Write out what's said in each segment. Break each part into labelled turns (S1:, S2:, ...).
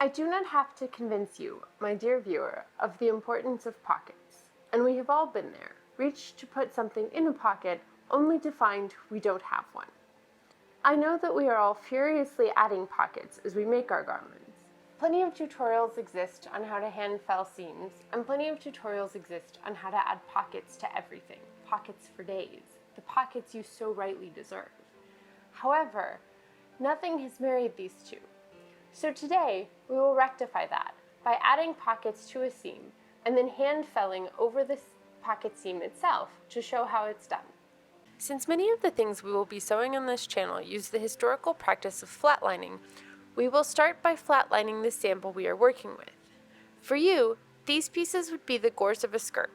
S1: I do not have to convince you, my dear viewer, of the importance of pockets, and we have all been there, reached to put something in a pocket only to find we don't have one. I know that we are all furiously adding pockets as we make our garments. Plenty of tutorials exist on how to hand fell seams, and plenty of tutorials exist on how to add pockets to everything, pockets for days, the pockets you so rightly deserve. However, nothing has married these two. So today, we will rectify that by adding pockets to a seam and then hand felling over the pocket seam itself to show how it's done. Since many of the things we will be sewing on this channel use the historical practice of flatlining, we will start by flatlining the sample we are working with. For you, these pieces would be the gores of a skirt.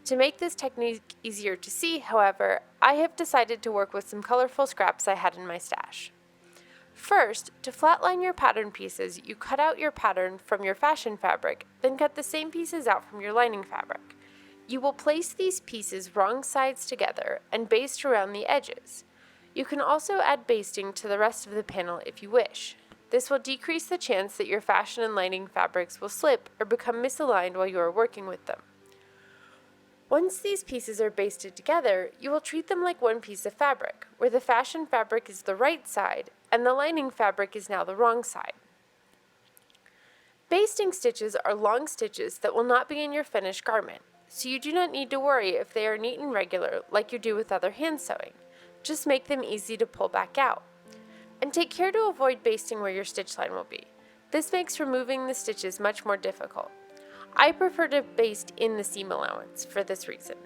S1: To make this technique easier to see, however, I have decided to work with some colorful scraps I had in my stash. First, to flatline your pattern pieces, you cut out your pattern from your fashion fabric, then cut the same pieces out from your lining fabric. You will place these pieces wrong sides together and baste around the edges. You can also add basting to the rest of the panel if you wish. This will decrease the chance that your fashion and lining fabrics will slip or become misaligned while you are working with them. Once these pieces are basted together, you will treat them like one piece of fabric, where the fashion fabric is the right side and the lining fabric is now the wrong side. Basting stitches are long stitches that will not be in your finished garment, so you do not need to worry if they are neat and regular like you do with other hand sewing. Just make them easy to pull back out. And take care to avoid basting where your stitch line will be. This makes removing the stitches much more difficult. I prefer to baste in the seam allowance for this reason.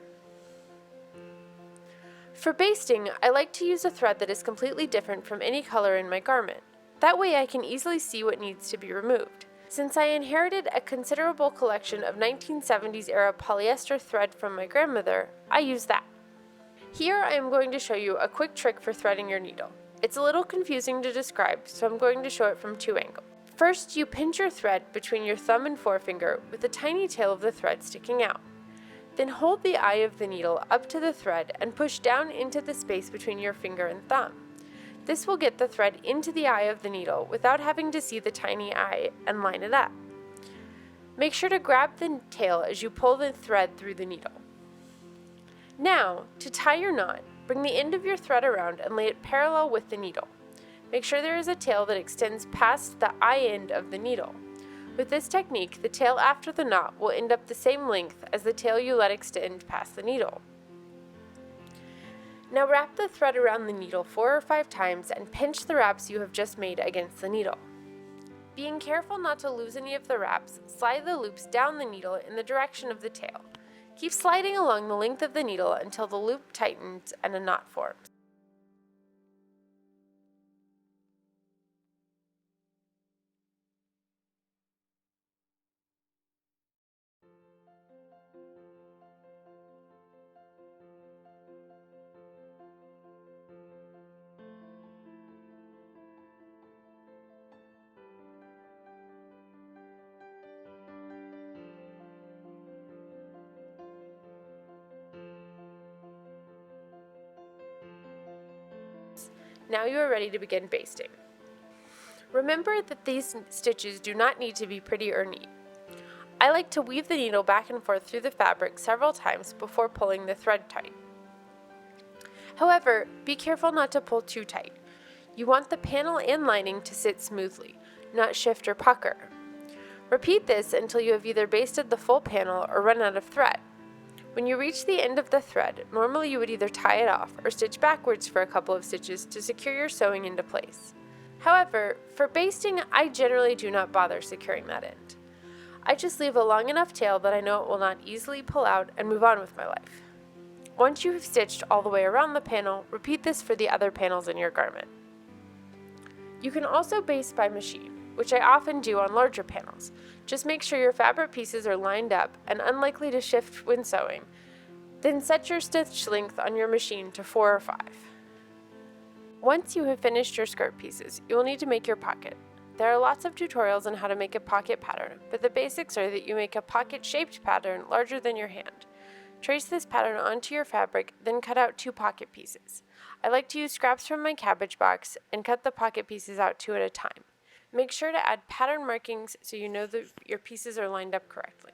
S1: For basting, I like to use a thread that is completely different from any color in my garment. That way I can easily see what needs to be removed. Since I inherited a considerable collection of 1970s era polyester thread from my grandmother, I use that. Here I am going to show you a quick trick for threading your needle. It's a little confusing to describe, so I'm going to show it from two angles. First, you pinch your thread between your thumb and forefinger with the tiny tail of the thread sticking out. Then hold the eye of the needle up to the thread and push down into the space between your finger and thumb. This will get the thread into the eye of the needle without having to see the tiny eye and line it up. Make sure to grab the tail as you pull the thread through the needle. Now, to tie your knot, bring the end of your thread around and lay it parallel with the needle. Make sure there is a tail that extends past the eye end of the needle. With this technique, the tail after the knot will end up the same length as the tail you let extend past the needle. Now wrap the thread around the needle 4 or 5 times and pinch the wraps you have just made against the needle. Being careful not to lose any of the wraps, slide the loops down the needle in the direction of the tail. Keep sliding along the length of the needle until the loop tightens and a knot forms. Now you are ready to begin basting. Remember that these stitches do not need to be pretty or neat. I like to weave the needle back and forth through the fabric several times before pulling the thread tight. However, be careful not to pull too tight. You want the panel and lining to sit smoothly, not shift or pucker. Repeat this until you have either basted the full panel or run out of thread. When you reach the end of the thread, normally you would either tie it off or stitch backwards for a couple of stitches to secure your sewing into place. However, for basting, I generally do not bother securing that end. I just leave a long enough tail that I know it will not easily pull out and move on with my life. Once you have stitched all the way around the panel, repeat this for the other panels in your garment. You can also baste by machine, which I often do on larger panels. Just make sure your fabric pieces are lined up and unlikely to shift when sewing. Then set your stitch length on your machine to 4 or 5. Once you have finished your skirt pieces, you will need to make your pocket. There are lots of tutorials on how to make a pocket pattern, but the basics are that you make a pocket-shaped pattern larger than your hand. Trace this pattern onto your fabric, then cut out 2 pocket pieces. I like to use scraps from my cabbage box and cut the pocket pieces out 2 at a time. Make sure to add pattern markings so you know that your pieces are lined up correctly.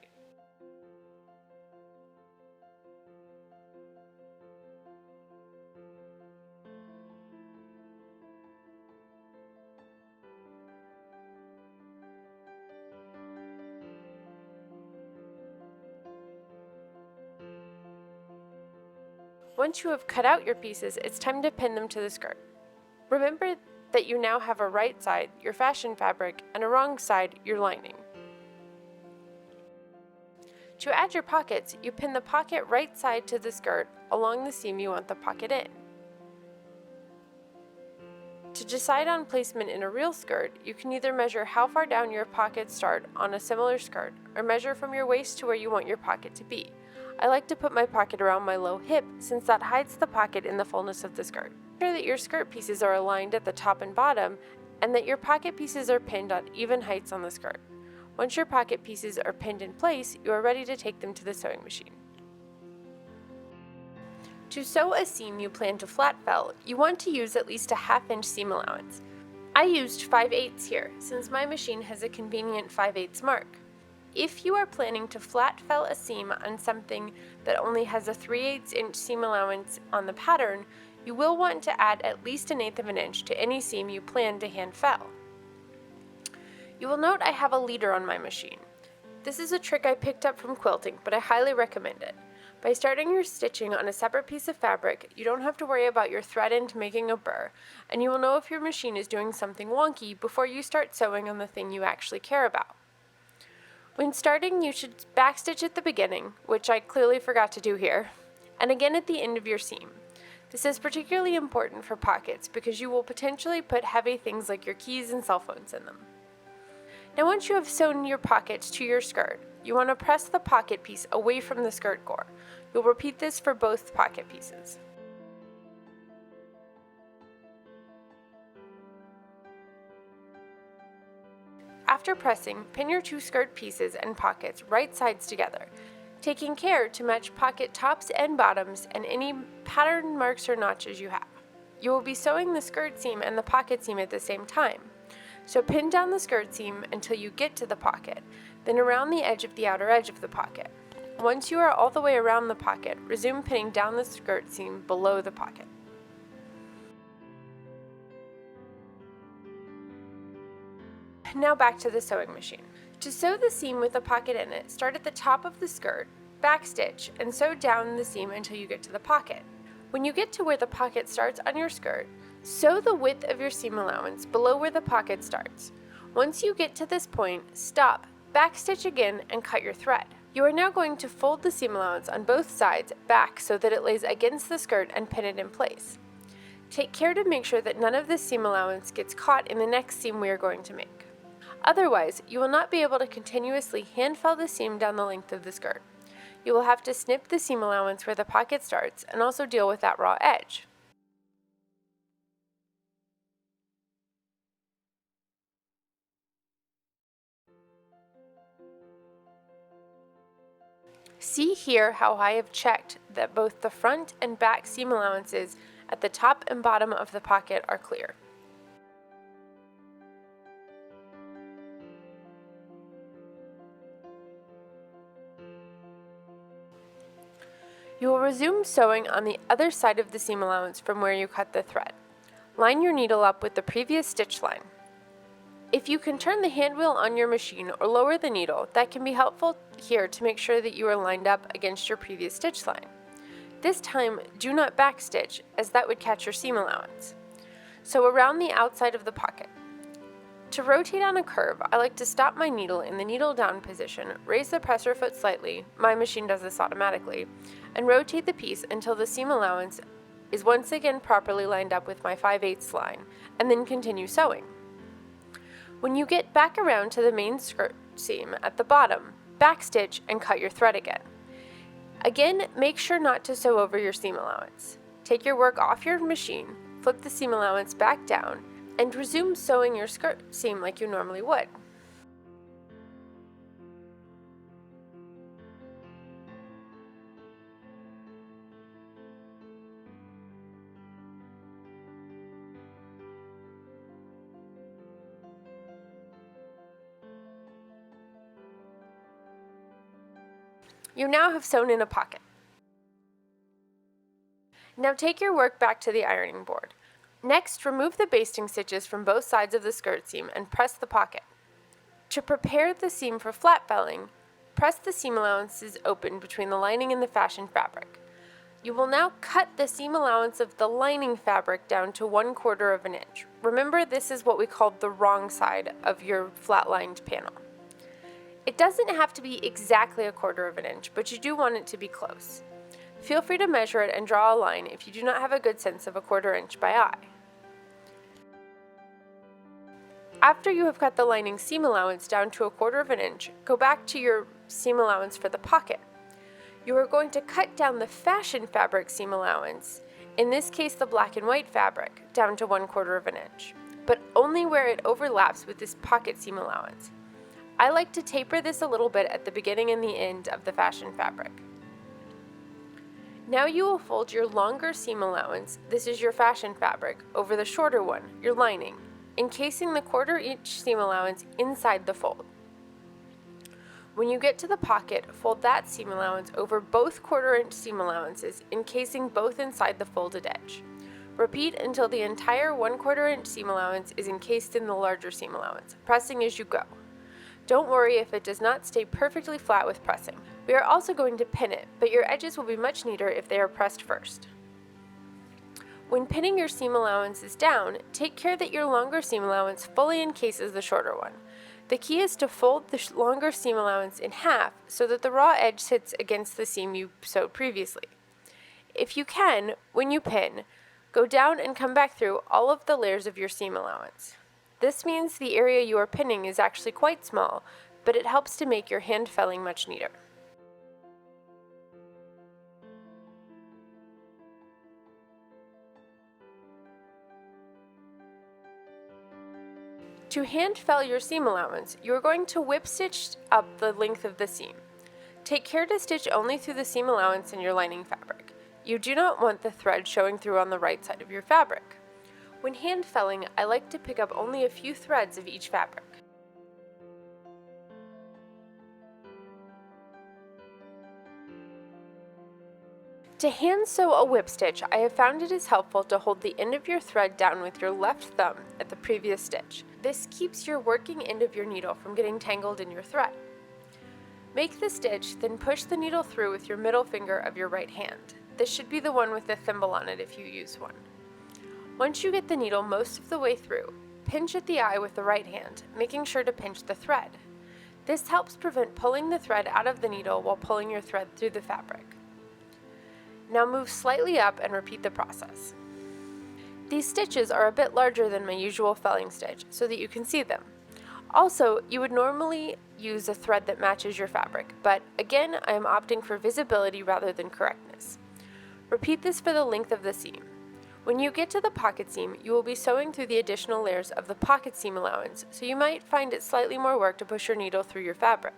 S1: Once you have cut out your pieces, it's time to pin them to the skirt. Remember that you now have a right side, your fashion fabric, and a wrong side, your lining. To add your pockets, you pin the pocket right side to the skirt along the seam you want the pocket in. To decide on placement in a real skirt, you can either measure how far down your pockets start on a similar skirt, or measure from your waist to where you want your pocket to be. I like to put my pocket around my low hip since that hides the pocket in the fullness of the skirt. Make sure that your skirt pieces are aligned at the top and bottom, and that your pocket pieces are pinned on even heights on the skirt. Once your pocket pieces are pinned in place, you are ready to take them to the sewing machine. To sew a seam you plan to flat fell, you want to use at least a 1/2 inch seam allowance. I used 5/8 here, since my machine has a convenient 5/8 mark. If you are planning to flat fell a seam on something that only has a 3/8 inch seam allowance on the pattern, you will want to add at least 1/8 of an inch to any seam you plan to hand fell. You will note I have a leader on my machine. This is a trick I picked up from quilting, but I highly recommend it. By starting your stitching on a separate piece of fabric, you don't have to worry about your thread end making a burr, and you will know if your machine is doing something wonky before you start sewing on the thing you actually care about. When starting, you should backstitch at the beginning, which I clearly forgot to do here, and again at the end of your seam. This is particularly important for pockets because you will potentially put heavy things like your keys and cell phones in them. Now once you have sewn your pockets to your skirt, you want to press the pocket piece away from the skirt gore. You'll repeat this for both pocket pieces. After pressing, pin your 2 skirt pieces and pockets right sides together, taking care to match pocket tops and bottoms and any pattern marks or notches you have. You will be sewing the skirt seam and the pocket seam at the same time. So pin down the skirt seam until you get to the pocket, then around the edge of the outer edge of the pocket. Once you are all the way around the pocket, resume pinning down the skirt seam below the pocket. Now back to the sewing machine. To sew the seam with a pocket in it, start at the top of the skirt, backstitch, and sew down the seam until you get to the pocket. When you get to where the pocket starts on your skirt, sew the width of your seam allowance below where the pocket starts. Once you get to this point, stop, backstitch again, and cut your thread. You are now going to fold the seam allowance on both sides back so that it lays against the skirt and pin it in place. Take care to make sure that none of the seam allowance gets caught in the next seam we are going to make. Otherwise, you will not be able to continuously hand fell the seam down the length of the skirt. You will have to snip the seam allowance where the pocket starts and also deal with that raw edge. See here how I have checked that both the front and back seam allowances at the top and bottom of the pocket are clear. You will resume sewing on the other side of the seam allowance from where you cut the thread. Line your needle up with the previous stitch line. If you can turn the hand wheel on your machine or lower the needle, that can be helpful here to make sure that you are lined up against your previous stitch line. This time, do not backstitch, as that would catch your seam allowance. So around the outside of the pocket. To rotate on a curve, I like to stop my needle in the needle down position, raise the presser foot slightly, my machine does this automatically, and rotate the piece until the seam allowance is once again properly lined up with my 5/8 line, and then continue sewing. When you get back around to the main skirt seam at the bottom, backstitch and cut your thread again. Again, make sure not to sew over your seam allowance. Take your work off your machine, flip the seam allowance back down, and resume sewing your skirt seam like you normally would. You now have sewn in a pocket. Now take your work back to the ironing board. Next, remove the basting stitches from both sides of the skirt seam and press the pocket. To prepare the seam for flat felling, press the seam allowances open between the lining and the fashion fabric. You will now cut the seam allowance of the lining fabric down to 1/4 of an inch. Remember, this is what we call the wrong side of your flat-lined panel. It doesn't have to be exactly 1/4 of an inch, but you do want it to be close. Feel free to measure it and draw a line if you do not have a good sense of 1/4 inch by eye. After you have cut the lining seam allowance down to 1/4 of an inch, go back to your seam allowance for the pocket. You are going to cut down the fashion fabric seam allowance, in this case the black and white fabric, down to 1/4 of an inch, but only where it overlaps with this pocket seam allowance. I like to taper this a little bit at the beginning and the end of the fashion fabric. Now you will fold your longer seam allowance, this is your fashion fabric, over the shorter one, your lining, encasing the 1/4 inch seam allowance inside the fold. When you get to the pocket, fold that seam allowance over both 1/4 inch seam allowances, encasing both inside the folded edge. Repeat until the entire 1/4 inch seam allowance is encased in the larger seam allowance, pressing as you go. Don't worry if it does not stay perfectly flat with pressing. We are also going to pin it, but your edges will be much neater if they are pressed first. When pinning your seam allowances down, take care that your longer seam allowance fully encases the shorter one. The key is to fold the longer seam allowance in half so that the raw edge sits against the seam you sewed previously. If you can, when you pin, go down and come back through all of the layers of your seam allowance. This means the area you are pinning is actually quite small, but it helps to make your hand felling much neater. To hand fell your seam allowance, you are going to whip stitch up the length of the seam. Take care to stitch only through the seam allowance in your lining fabric. You do not want the thread showing through on the right side of your fabric. When hand felling, I like to pick up only a few threads of each fabric. To hand sew a whip stitch, I have found it is helpful to hold the end of your thread down with your left thumb at the previous stitch. This keeps your working end of your needle from getting tangled in your thread. Make the stitch, then push the needle through with your middle finger of your right hand. This should be the one with the thimble on it if you use one. Once you get the needle most of the way through, pinch at the eye with the right hand, making sure to pinch the thread. This helps prevent pulling the thread out of the needle while pulling your thread through the fabric. Now move slightly up and repeat the process. These stitches are a bit larger than my usual felling stitch so that you can see them. Also, you would normally use a thread that matches your fabric, but again, I am opting for visibility rather than correctness. Repeat this for the length of the seam. When you get to the pocket seam, you will be sewing through the additional layers of the pocket seam allowance, so you might find it slightly more work to push your needle through your fabric.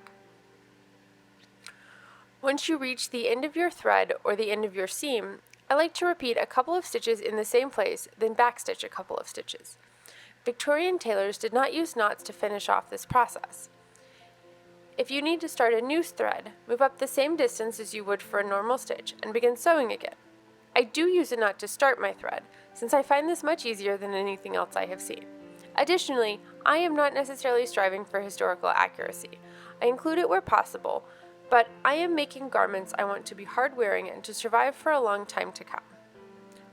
S1: Once you reach the end of your thread or the end of your seam, I like to repeat a couple of stitches in the same place, then backstitch a couple of stitches. Victorian tailors did not use knots to finish off this process. If you need to start a new thread, move up the same distance as you would for a normal stitch and begin sewing again. I do use a knot to start my thread, since I find this much easier than anything else I have seen. Additionally, I am not necessarily striving for historical accuracy. I include it where possible, but I am making garments I want to be hard wearing and to survive for a long time to come,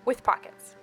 S1: with pockets.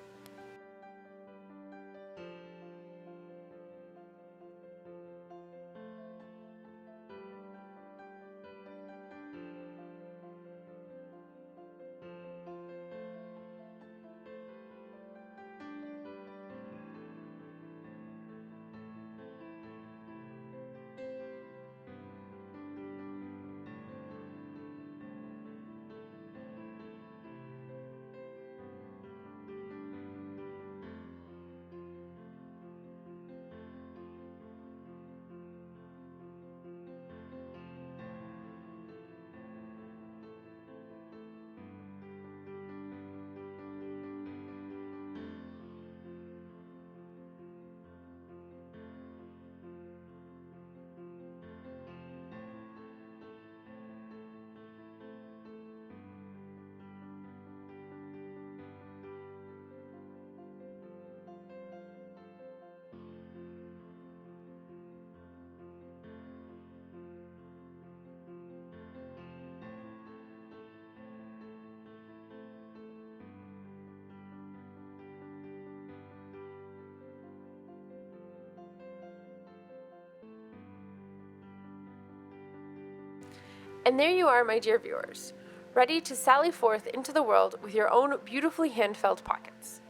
S1: And there you are, my dear viewers, ready to sally forth into the world with your own beautifully hand-filled pockets.